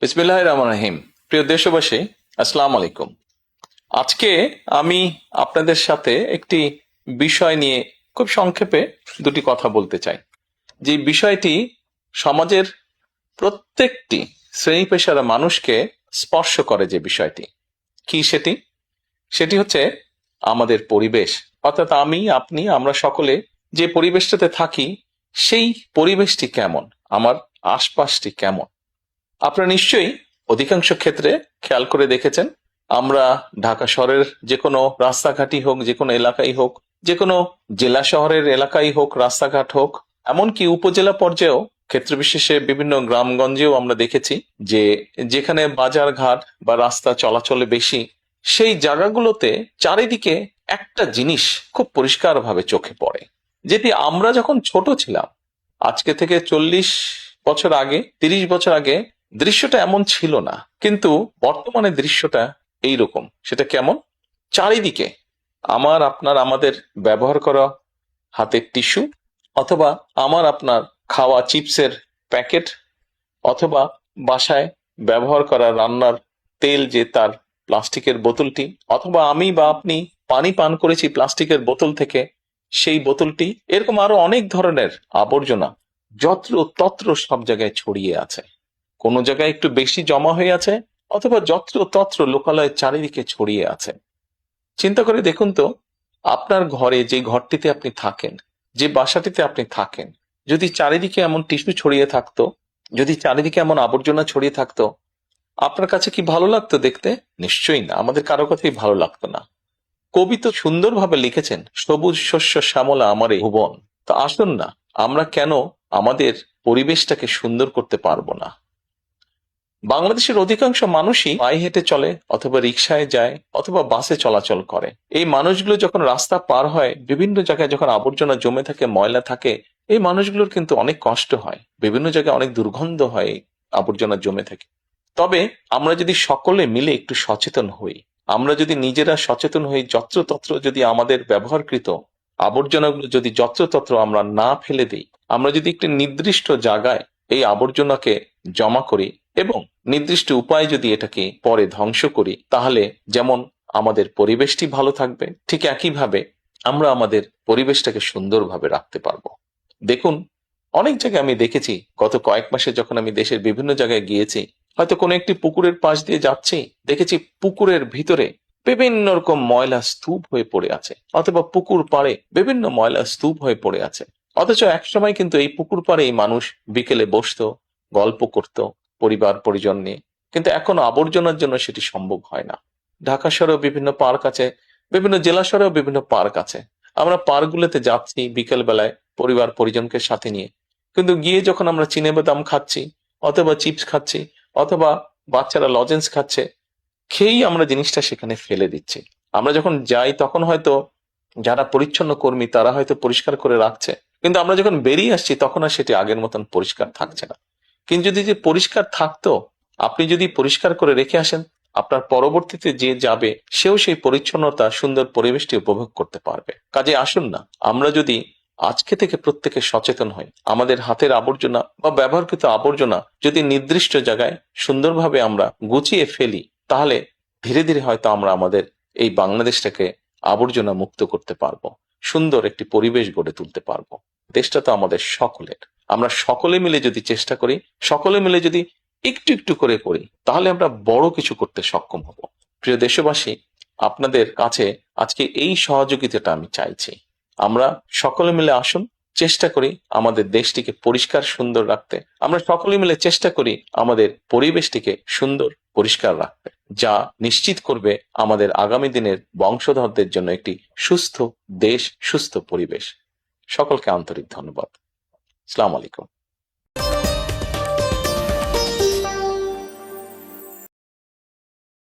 বিসমিল্লাহির রহমানির রহিম। প্রিয় দেশবাসী, আসসালামু আলাইকুম। আজকে আমি আপনাদের সাথে একটি বিষয় নিয়ে খুব সংক্ষেপে দুটি কথা বলতে চাই। যে বিষয়টি সমাজের প্রত্যেকটি শ্রেণী পেশার মানুষকে স্পর্শ করে। যে বিষয়টি কি সেটি সেটি হচ্ছে আমাদের পরিবেশ। অর্থাৎ আমি, আপনি, আমরা সকলে যে পরিবেশটাতে থাকি সেই পরিবেশটি কেমন, আমার আশপাশটি কেমন। আপনারা নিশ্চয়ই অধিকাংশ ক্ষেত্রে খেয়াল করে দেখেছেন, আমরা ঢাকা শহরের যে কোনো রাস্তাঘাটই হোক, যে কোনো এলাকাই হোক, যে কোনো জেলা শহরের এলাকাই হোক, রাস্তাঘাট হোক, এমনকি উপজেলা পর্যায়েও ক্ষেত্র বিশেষে বিভিন্ন গ্রামগঞ্জেও আমরা দেখেছি যে যেখানে বাজার ঘাট বা রাস্তা চলাচলে বেশি, সেই জায়গাগুলোতে চারিদিকে একটা জিনিস খুব পরিষ্কারভাবে চোখে পড়ে, যেটি আমরা যখন ছোট ছিলাম, আজকে থেকে 40 বছর আগে, 30 বছর আগে দৃশ্যটা এমন ছিল না, কিন্তু বর্তমানে দৃশ্যটা এইরকম। সেটা কেমন? চারিদিকে আমার আপনার আমাদের ব্যবহার করা হাতের টিস্যু, অথবা আমার আপনার খাওয়া চিপসের প্যাকেট, অথবা বাসায় ব্যবহার করা রান্নার তেল যে তার প্লাস্টিকের বোতলটি, অথবা আমি বা আপনি পানি পান করেছি প্লাস্টিকের বোতল থেকে সেই বোতলটি, এরকম আরো অনেক ধরনের আবর্জনা যত্র তত্র সব জায়গায় ছড়িয়ে আছে। কোনো জায়গায় একটু বেশি জমা হয়ে আছে, অথবা যত্র তত্র লোকালয়ে চারিদিকে ছড়িয়ে আছে। চিন্তা করে দেখুন তো, আপনার ঘরে, যে ঘরটিতে আপনি থাকেন, যে বাসাটিতে আপনি থাকেন, যদি চারিদিকে এমন টিস্যু ছড়িয়ে থাকতো, যদি চারিদিকে এমন আবর্জনা ছড়িয়ে থাকতো, আপনার কাছে কি ভালো লাগতো দেখতে? নিশ্চয়ই না, আমাদের কারো কথাই ভালো লাগতো না। কবি তো সুন্দরভাবে লিখেছেন, সবুজ শস্য শ্যামলা আমার এই ভুবন। তো আসুন না, আমরা কেন আমাদের পরিবেশটাকে সুন্দর করতে পারবো না? বাংলাদেশের অধিকাংশ মানুষই পায়ে হেঁটে চলে, অথবা রিকশায় যায়, অথবা বাসে চলাচল করে। এই মানুষগুলো যখন রাস্তা পার হয়, বিভিন্ন জায়গায় যখন আবর্জনা জমে থাকে, ময়লা থাকে, এই মানুষগুলোর কিন্তু অনেক কষ্ট হয়, বিভিন্ন জায়গায় অনেক দুর্গন্ধ হয় আবর্জনা জমে থাকে। তবে আমরা যদি সকলে মিলে একটু সচেতন হই, আমরা যদি নিজেরা সচেতন হই, যত্রতত্র যদি আমাদের ব্যবহারকৃত আবর্জনাগুলো যদি যত্রতত্র আমরা না ফেলে দিই, আমরা যদি একটি নির্দিষ্ট জায়গায় এই আবর্জনাকে জমা করি এবং নির্দিষ্ট উপায়ে যদি এটাকে পরে ধ্বংস করি, তাহলে যেমন আমাদের পরিবেশটি ভালো থাকবে, ঠিক একইভাবে আমরা আমাদের পরিবেশটাকে সুন্দরভাবে রাখতে পারবো। দেখুন, অনেক জায়গায় আমি দেখেছি, গত কয়েক মাসে যখন আমি দেশের বিভিন্ন জায়গায় গিয়েছি, হয়তো কোনো একটি পুকুরের পাশ দিয়ে যাচ্ছি, দেখেছি পুকুরের ভিতরে বিভিন্ন রকম ময়লা স্তূপ হয়ে পড়ে আছে, অথবা পুকুর পাড়ে বিভিন্ন ময়লা স্তূপ হয়ে পড়ে আছে। অথচ একসময় কিন্তু এই পুকুর পাড়েই মানুষ বিকেলে বসতো, গল্প করত পরিবার পরিজন নিয়ে, কিন্তু এখন আবর্জনার জন্য সেটি সম্ভব হয় না। ঢাকা শহরেও বিভিন্ন পার্ক আছে, বিভিন্ন জেলা শহরেও বিভিন্ন পার্ক আছে। আমরা পার্কগুলোতে যাচ্ছি বিকেল বেলায় পরিবার পরিজনকে সাথে নিয়ে, কিন্তু গিয়ে যখন আমরা চিনে বাদাম খাচ্ছি, অথবা চিপস খাচ্ছি, অথবা বাচ্চারা লজেন্স খাচ্ছে, খেয়েই আমরা জিনিসটা সেখানে ফেলে দিচ্ছি। আমরা যখন যাই তখন হয়তো যারা পরিচ্ছন্ন কর্মী তারা হয়তো পরিষ্কার করে রাখছে, কিন্তু আমরা যখন বেরিয়ে আসছি তখন আর সেটি আগের মতন পরিষ্কার থাকছে না। কিন্তু যদি যে পরিষ্কার থাকতো, আপনি যদি পরিষ্কার করে রেখে আসেন, আপনার পরবর্তীতে যে যাবে সেও সেই পরিচ্ছন্নতা, সুন্দর পরিবেশটি উপভোগ করতে পারবে। কাজে আসুন না, আমরা যদি আজকে থেকে প্রত্যেকে সচেতন হই, আমাদের হাতের আবর্জনা বা ব্যবহৃত আবর্জনা যদি নির্দিষ্ট জায়গায় সুন্দরভাবে আমরা গুছিয়ে ফেলি, তাহলে ধীরে ধীরে হয়তো আমরা আমাদের এই বাংলাদেশটাকে আবর্জনা মুক্ত করতে পারবো, সুন্দর একটি পরিবেশ গড়ে তুলতে পারবো। দেশটা তো আমাদের সকলের। আমরা সকলে মিলে যদি চেষ্টা করি, সকলে মিলে যদি একটু একটু করে করি, তাহলে আমরা বড় কিছু করতে সক্ষম হব। প্রিয় দেশবাসী, আপনাদের কাছে আজকে এই সহযোগিতাটা আমি চাইছি। আমরা সকলে মিলে আসুন, চেষ্টা করি আমাদের দেশটিকে পরিষ্কার সুন্দর রাখতে। আমরা সকলে মিলে চেষ্টা করি আমাদের পরিবেশটিকে সুন্দর পরিষ্কার রাখতে, যা নিশ্চিত করবে আমাদের আগামী দিনের বংশধরদের জন্য একটি সুস্থ দেশ, সুস্থ পরিবেশ। সকলকে আন্তরিক ধন্যবাদ। আসসালামু আলাইকুম।